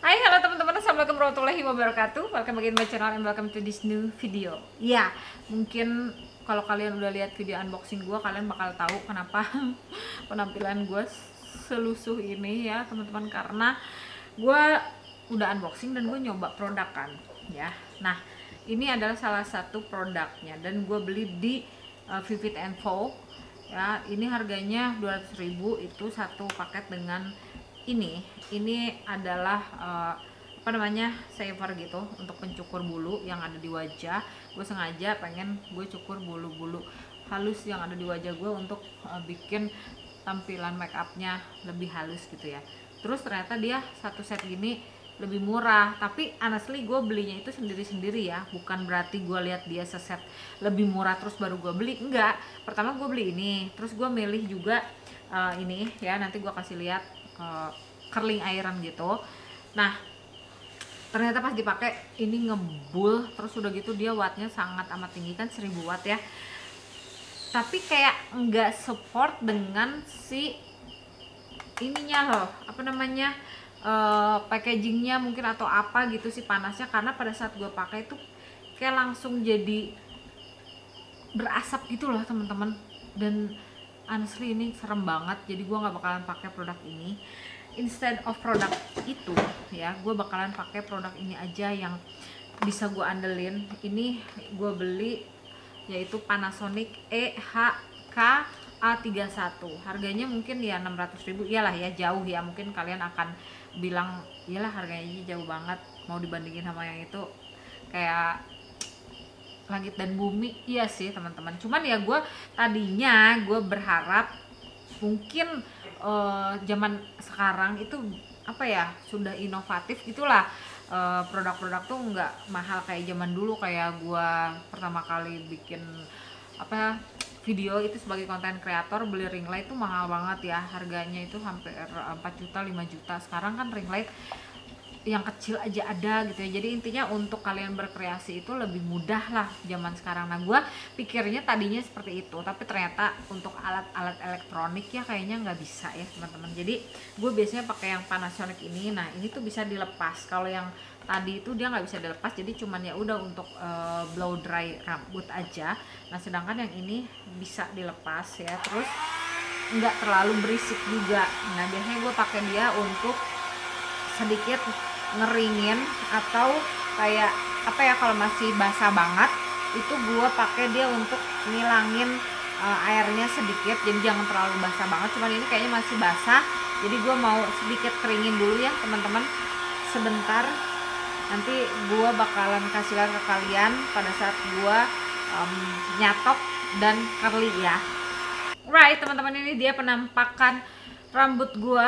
Hai, halo teman-teman, assalamualaikum warahmatullahi wabarakatuh. Welcome again my channel and welcome to this new video. Ya, mungkin kalau kalian udah lihat video unboxing gue, kalian bakal tahu kenapa penampilan gue selusuh ini ya teman-teman, karena gue udah unboxing dan gue nyoba produk kan ya. Nah, ini adalah salah satu produknya dan gue beli di Vivid & Vogue ya. Ini harganya 200.000, itu satu paket dengan ini adalah apa namanya, saver gitu untuk pencukur bulu yang ada di wajah. Gue sengaja pengen gue cukur bulu-bulu halus yang ada di wajah gue untuk bikin tampilan make upnya lebih halus gitu ya. Terus ternyata dia satu set gini lebih murah, tapi honestly gue belinya itu sendiri-sendiri ya, bukan berarti gue lihat dia seset lebih murah terus baru gue beli, enggak. Pertama gue beli ini, terus gue milih juga ini ya, nanti gue kasih lihat curling iron gitu. Nah, ternyata pas dipakai ini ngebul, terus udah gitu dia wattnya sangat amat tinggi kan, 1000 watt ya. Tapi kayak nggak support dengan si ininya loh, apa namanya, packagingnya mungkin atau apa gitu sih panasnya, karena pada saat gue pakai itu kayak langsung jadi berasap gitu loh teman-teman. Dan honestly ini serem banget, jadi gue nggak bakalan pakai produk ini. Instead of produk itu ya, gue bakalan pakai produk ini aja yang bisa gue andelin. Ini gue beli yaitu Panasonic EHK A31. Harganya mungkin ya 600.000, iyalah ya, jauh ya. Mungkin kalian akan bilang iyalah harganya jauh banget, mau dibandingin sama yang itu kayak langit dan bumi. Iya sih teman-teman, cuman ya gue tadinya gue berharap mungkin zaman sekarang itu apa ya, sudah inovatif gitulah, produk-produk tuh nggak mahal kayak zaman dulu. Kayak gue pertama kali bikin apa video itu sebagai konten kreator, beli ring light tuh mahal banget ya, harganya itu hampir 4 juta 5 juta. Sekarang kan ring light yang kecil aja ada gitu ya. Jadi intinya untuk kalian berkreasi itu lebih mudah lah zaman sekarang. Nah, gue pikirnya tadinya seperti itu, tapi ternyata untuk alat-alat elektronik ya kayaknya nggak bisa ya teman-teman. Jadi gue biasanya pakai yang Panasonic ini. Nah, ini tuh bisa dilepas. Kalau yang tadi itu dia nggak bisa dilepas, jadi cuman ya udah untuk blow dry rambut aja. Nah, sedangkan yang ini bisa dilepas ya, terus nggak terlalu berisik juga. Nah, biasanya gue pakai dia untuk sedikit ngeringin, atau kayak apa ya, kalau masih basah banget itu gue pakai dia untuk ngilangin airnya sedikit, jadi jangan terlalu basah banget. Cuman ini kayaknya masih basah, jadi gue mau sedikit keringin dulu ya teman-teman, sebentar. Nanti gue bakalan kasih lihat ke kalian pada saat gue nyatok dan curly ya. Right teman-teman, ini dia penampakan rambut gue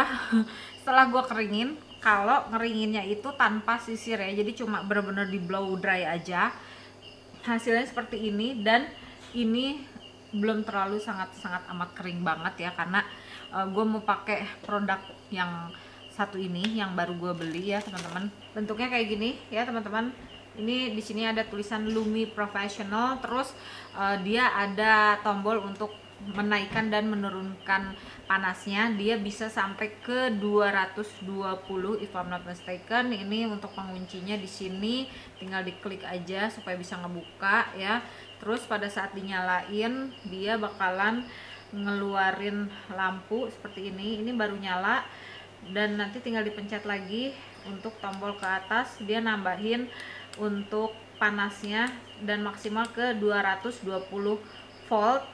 setelah gue keringin. Kalau ngeringinnya itu tanpa sisir ya, jadi cuma bener-bener di blow dry aja, hasilnya seperti ini. Dan ini belum terlalu sangat amat kering banget ya, karena gue mau pakai produk yang satu ini yang baru gue beli ya teman-teman. Bentuknya kayak gini ya teman-teman. Ini di sini ada tulisan Lumi Professional, terus dia ada tombol untuk menaikkan dan menurunkan panasnya. Dia bisa sampai ke 220 if I'm not mistaken. Ini untuk penguncinya di sini tinggal diklik aja supaya bisa ngebuka ya. Terus pada saat dinyalain dia bakalan ngeluarin lampu seperti ini. Ini baru nyala dan nanti tinggal dipencet lagi untuk tombol ke atas, dia nambahin untuk panasnya dan maksimal ke 220 volt.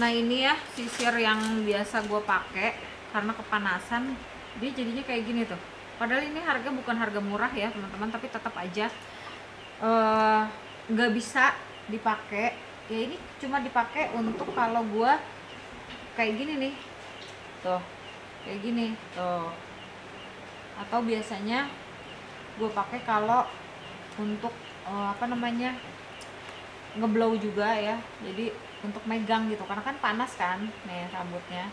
Nah, ini ya sisir yang biasa gue pakai, karena kepanasan dia jadinya kayak gini tuh. Padahal ini harga bukan harga murah ya teman-teman, tapi tetap aja nggak bisa dipakai ya. Ini cuma dipakai untuk kalau gue kayak gini nih tuh, kayak gini tuh, atau biasanya gue pakai kalau untuk apa namanya, ngeblow juga ya, jadi untuk megang gitu, karena kan panas kan nih rambutnya.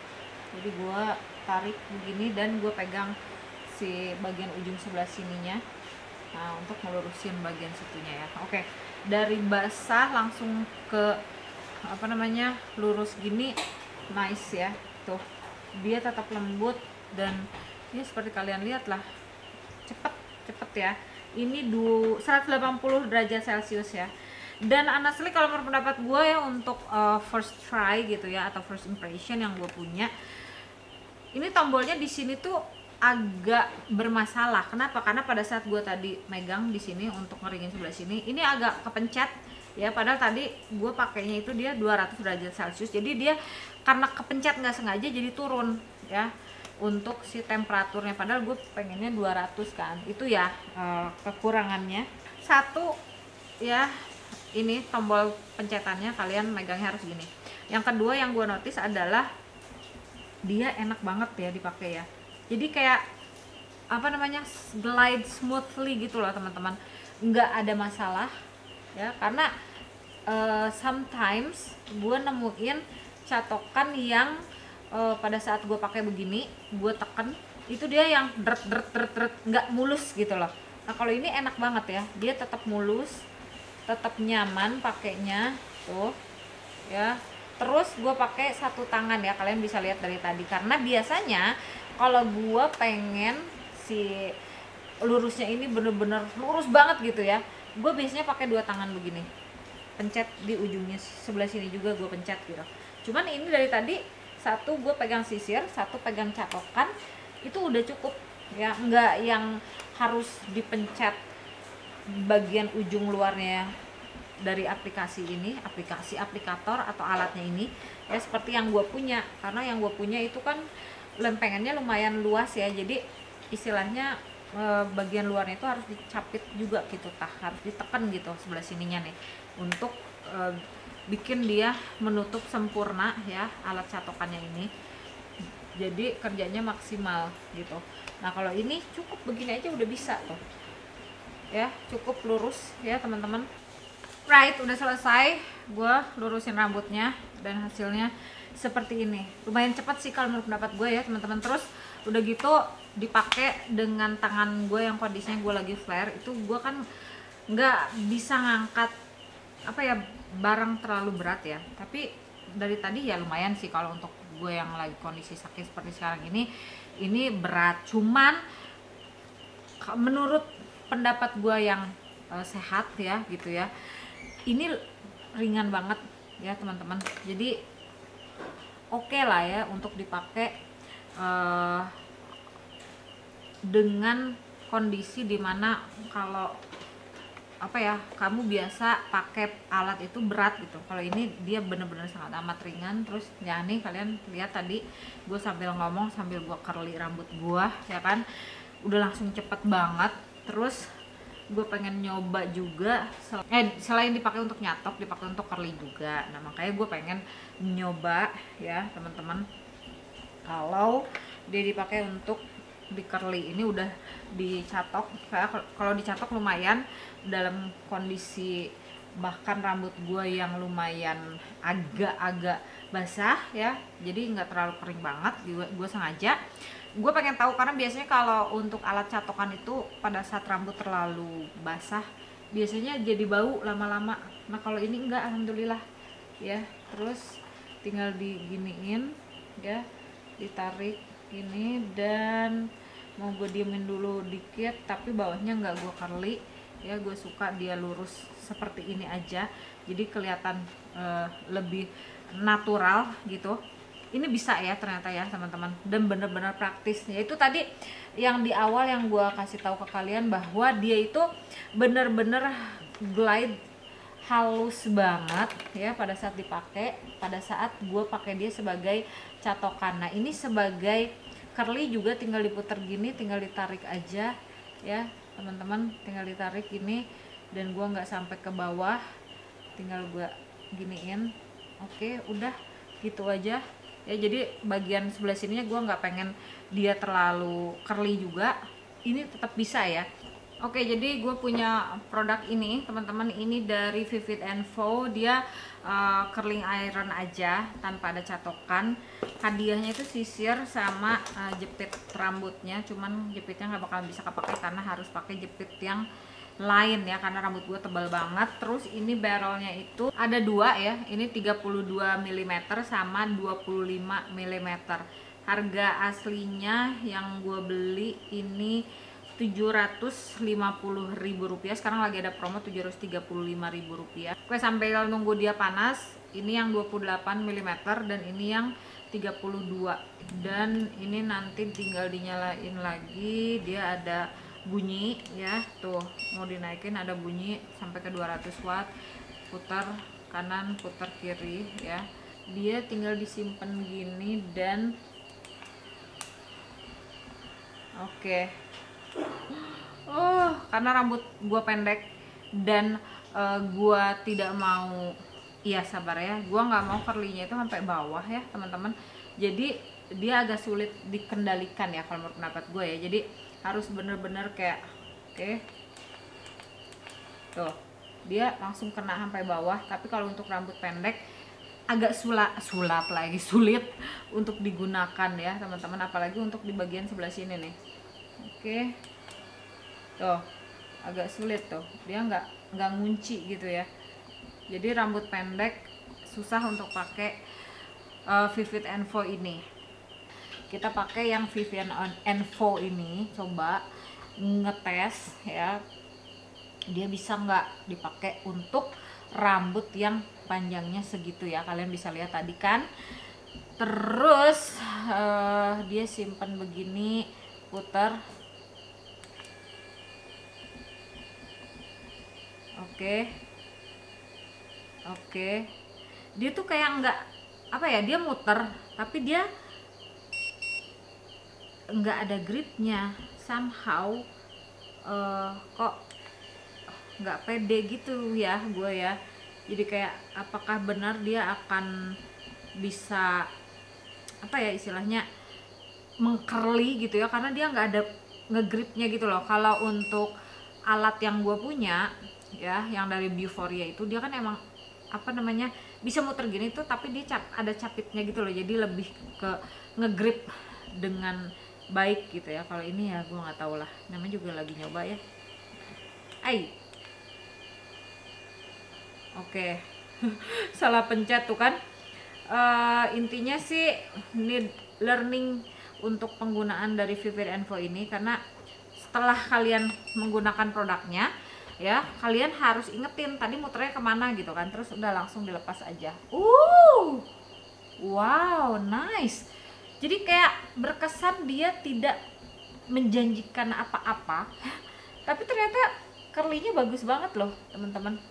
Jadi gue tarik begini dan gue pegang si bagian ujung sebelah sininya, nah untuk melurusin bagian situnya ya. Oke, dari basah langsung ke apa namanya, lurus gini, nice ya. Tuh dia tetap lembut dan ini seperti kalian lihat lah, cepet ya. Ini 180 derajat Celcius ya. Dan honestly kalau menurut pendapat gue ya, untuk first try gitu ya, atau first impression yang gue punya, ini tombolnya di sini tuh agak bermasalah. Kenapa? Karena pada saat gue tadi megang di sini untuk ngeringin sebelah sini, ini agak kepencet ya. Padahal tadi gue pakainya itu dia 200 derajat Celcius, jadi dia karena kepencet nggak sengaja jadi turun ya untuk si temperaturnya. Padahal gue pengennya 200 kan. Itu ya kekurangannya. Satu ya, ini tombol pencetannya kalian megangnya harus gini. Yang kedua yang gue notice adalah dia enak banget ya dipakai ya. Jadi kayak apa namanya, glide smoothly gitu loh teman-teman, nggak ada masalah ya. Karena sometimes gue nemuin catokan yang pada saat gue pakai begini, gue teken itu dia yang dret nggak mulus gitu loh. Nah kalau ini enak banget ya, dia tetap mulus, tetap nyaman pakainya tuh ya. Terus gue pakai satu tangan ya, kalian bisa lihat dari tadi. Karena biasanya kalau gue pengen si lurusnya ini bener-bener lurus banget gitu ya, gue biasanya pakai dua tangan begini, pencet di ujungnya sebelah sini juga gue pencet gitu. Cuman ini dari tadi satu gue pegang sisir, satu pegang catokan, itu udah cukup ya, nggak yang harus dipencet bagian ujung luarnya dari aplikasi ini, aplikator atau alatnya ini ya, seperti yang gue punya. Karena yang gue punya itu kan lempengannya lumayan luas ya, jadi istilahnya bagian luarnya itu harus dicapit juga gitu, harus ditekan gitu sebelah sininya nih, untuk bikin dia menutup sempurna ya alat catokannya ini, jadi kerjanya maksimal gitu. Nah kalau ini cukup begini aja udah bisa tuh ya, cukup lurus ya teman-teman. Right, udah selesai gue lurusin rambutnya dan hasilnya seperti ini. Lumayan cepat sih kalau menurut pendapat gue ya teman-teman. Terus udah gitu dipakai dengan tangan gue yang kondisinya gue lagi flare, itu gue kan nggak bisa ngangkat apa ya, barang terlalu berat ya. Tapi dari tadi ya lumayan sih kalau untuk gue yang lagi kondisi sakit seperti sekarang ini berat. Cuman menurut pendapat gue yang sehat ya gitu ya, ini ringan banget ya teman-teman. Jadi oke lah ya untuk dipakai dengan kondisi dimana kalau apa ya, kamu biasa pakai alat itu berat gitu. Kalau ini dia bener-bener sangat amat ringan. Terus ya nih kalian lihat tadi gue sambil ngomong sambil gue curly rambut gue ya kan, udah langsung cepet banget. Terus gue pengen nyoba juga selain dipakai untuk nyatok, dipakai untuk curly juga. Nah makanya gue pengen nyoba ya teman-teman, kalau dia dipakai untuk di curly ini udah dicatok. Kalau dicatok lumayan dalam kondisi bahkan rambut gue yang lumayan agak-agak basah ya, jadi nggak terlalu kering banget. Gue sengaja gue pengen tahu, karena biasanya kalau untuk alat catokan itu pada saat rambut terlalu basah biasanya jadi bau lama-lama. Nah kalau ini enggak, alhamdulillah ya. Terus tinggal diginiin ya, ditarik ini, dan mau gue diemin dulu dikit, tapi bawahnya nggak gue curly ya. Gue suka dia lurus seperti ini aja, jadi kelihatan lebih natural gitu. Ini bisa ya ternyata ya teman-teman, dan bener-bener praktis. Yaitu tadi yang di awal yang gue kasih tahu ke kalian, bahwa dia itu bener-bener glide halus banget ya pada saat dipakai, pada saat gue pakai dia sebagai catokan. Nah ini sebagai curly juga tinggal diputer gini, tinggal ditarik aja ya teman-teman, tinggal ditarik gini, dan gue nggak sampai ke bawah, tinggal gue giniin. Oke, udah gitu aja ya. Jadi bagian sebelah sininya gue nggak pengen dia terlalu curly juga, ini tetap bisa ya. Oke, jadi gue punya produk ini teman-teman, ini dari Vivid & Vow. Dia curling iron aja tanpa ada catokan. Hadiahnya itu sisir sama jepit rambutnya, cuman jepitnya nggak bakal bisa kepake karena harus pakai jepit yang lain ya, karena rambut gue tebal banget. Terus ini barrelnya itu ada dua ya, ini 32 mm sama 25 mm. Harga aslinya yang gue beli ini Rp750.000. Sekarang lagi ada promo Rp735.000. Oke, sampai nunggu dia panas. Ini yang 28 mm dan ini yang 32. Dan ini nanti tinggal dinyalain lagi. Dia ada bunyi ya, tuh mau dinaikin ada bunyi sampai ke 200 watt. Putar kanan, putar kiri ya. Dia tinggal disimpan gini dan oke. Karena rambut gua pendek dan gua tidak mau, iya sabar ya, gua nggak mau curly-nya itu sampai bawah ya teman-teman. Jadi dia agak sulit dikendalikan ya kalau menurut pendapat gue ya. Jadi harus bener-bener kayak oke. Tuh, dia langsung kena sampai bawah. Tapi kalau untuk rambut pendek agak sulap lagi, sulit untuk digunakan ya teman-teman, apalagi untuk di bagian sebelah sini nih. Oke. Tuh, agak sulit tuh. Dia nggak ngunci gitu ya. Jadi rambut pendek susah untuk pakai Vivid Envo ini. Kita pakai yang Vivian Envo ini, coba ngetes ya. Dia bisa nggak dipakai untuk rambut yang panjangnya segitu ya. Kalian bisa lihat tadi kan. Terus dia simpan begini, putar. Oke. Dia tuh kayak nggak apa ya, dia muter tapi dia nggak ada gripnya, somehow kok nggak pede gitu ya gue ya. Jadi kayak apakah benar dia akan bisa apa ya istilahnya mengcurly gitu ya, karena dia nggak ada ngegripnya gitu loh. Kalau untuk alat yang gue punya ya, yang dari Bufforia itu, dia kan emang apa namanya bisa muter gini tuh, tapi dia ada capitnya gitu loh, jadi lebih ke ngegrip dengan baik gitu ya. Kalau ini ya gue nggak tahu lah, namanya juga lagi nyoba ya. Oke. Salah pencet tuh kan. Intinya sih need learning untuk penggunaan dari Vivid Envo ini, karena setelah kalian menggunakan produknya ya, kalian harus ingetin tadi muternya kemana gitu kan, terus udah langsung dilepas aja. Wow, nice. Jadi kayak berkesan dia tidak menjanjikan apa-apa, tapi ternyata curly-nya bagus banget loh teman-teman.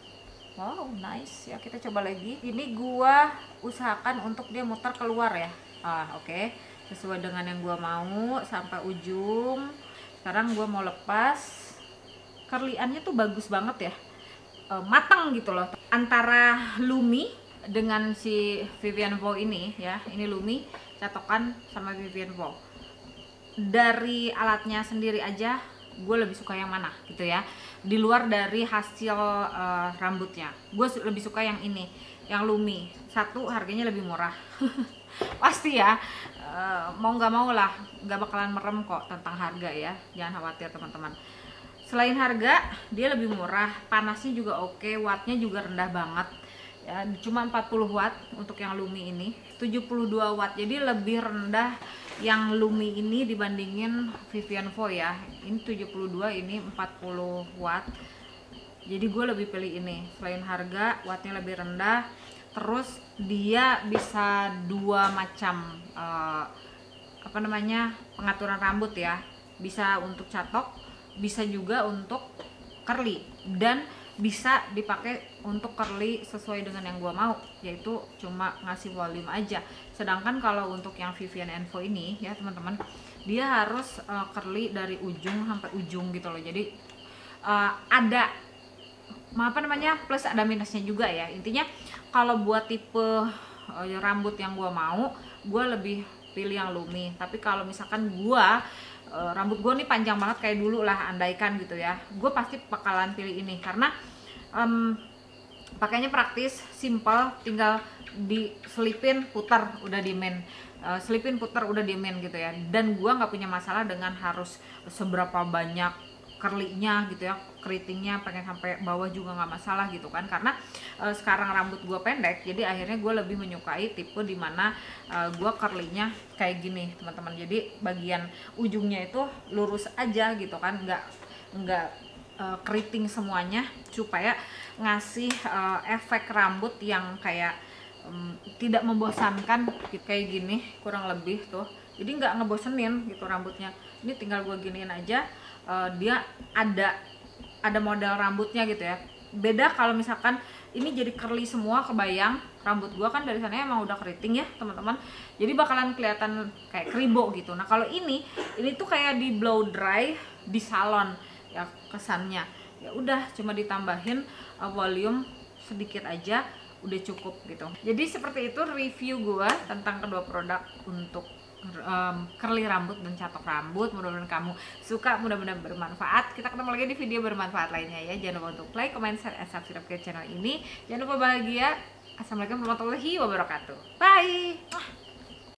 Wow, nice ya. Kita coba lagi. Ini gua usahakan untuk dia muter keluar ya. Oke. Sesuai dengan yang gua mau sampai ujung. Sekarang gua mau lepas. Curly-annya tuh bagus banget ya, matang gitu loh. Antara Lumi dengan si Vivian Vo ini ya, ini Lumi catokan sama Vivian Vo. Dari alatnya sendiri aja gue lebih suka yang mana gitu ya, di luar dari hasil rambutnya. Gue lebih suka yang ini, yang Lumi. Satu, harganya lebih murah. Pasti ya, mau nggak mau lah, nggak bakalan merem kok tentang harga ya, jangan khawatir teman-teman. Selain harga, dia lebih murah, panasnya juga oke, wattnya juga rendah banget ya, cuma 40 watt untuk yang Lumi ini, 72 watt, jadi lebih rendah yang Lumi ini dibandingin Vivian Vo ya. Ini 72, ini 40 watt, jadi gue lebih pilih ini. Selain harga, wattnya lebih rendah, terus dia bisa dua macam apa namanya pengaturan rambut ya, bisa untuk catok, bisa juga untuk curly, dan bisa dipakai untuk curly sesuai dengan yang gua mau, yaitu cuma ngasih volume aja. Sedangkan kalau untuk yang Vivian Envo ini ya teman-teman, dia harus curly dari ujung sampai ujung gitu loh. Jadi ada apa namanya plus ada minusnya juga ya. Intinya kalau buat tipe rambut yang gua mau, gua lebih pilih yang Lumi. Tapi kalau misalkan gua rambut gue nih panjang banget kayak dulu lah, andaikan gitu ya, gue pasti bakalan pilih ini karena pakainya praktis, simple, tinggal diselipin putar udah diemin, selipin putar udah diemin gitu ya. Dan gue nggak punya masalah dengan harus seberapa banyak curly-nya gitu ya, keritingnya pengen sampai bawah juga nggak masalah gitu kan, karena sekarang rambut gue pendek, jadi akhirnya gue lebih menyukai tipe dimana gue curly-nya kayak gini teman-teman. Jadi bagian ujungnya itu lurus aja gitu kan, nggak keriting semuanya, supaya ngasih efek rambut yang kayak tidak membosankan gitu, kayak gini kurang lebih tuh. Jadi nggak ngebosenin gitu rambutnya. Ini tinggal gue giniin aja, dia ada model rambutnya gitu ya. Beda kalau misalkan ini jadi curly semua, kebayang rambut gue kan dari sana emang udah keriting ya teman-teman, jadi bakalan kelihatan kayak kribo gitu. Nah kalau ini tuh kayak di blow dry di salon ya kesannya. Ya udah cuma ditambahin volume sedikit aja udah cukup gitu. Jadi seperti itu review gue tentang kedua produk untuk curly rambut dan catok rambut. Mudah-mudahan kamu suka, mudah-mudahan bermanfaat. Kita ketemu lagi di video bermanfaat lainnya ya. Jangan lupa untuk like, comment, share, and subscribe ke channel ini. Jangan lupa bahagia. Assalamualaikum warahmatullahi wabarakatuh. Bye.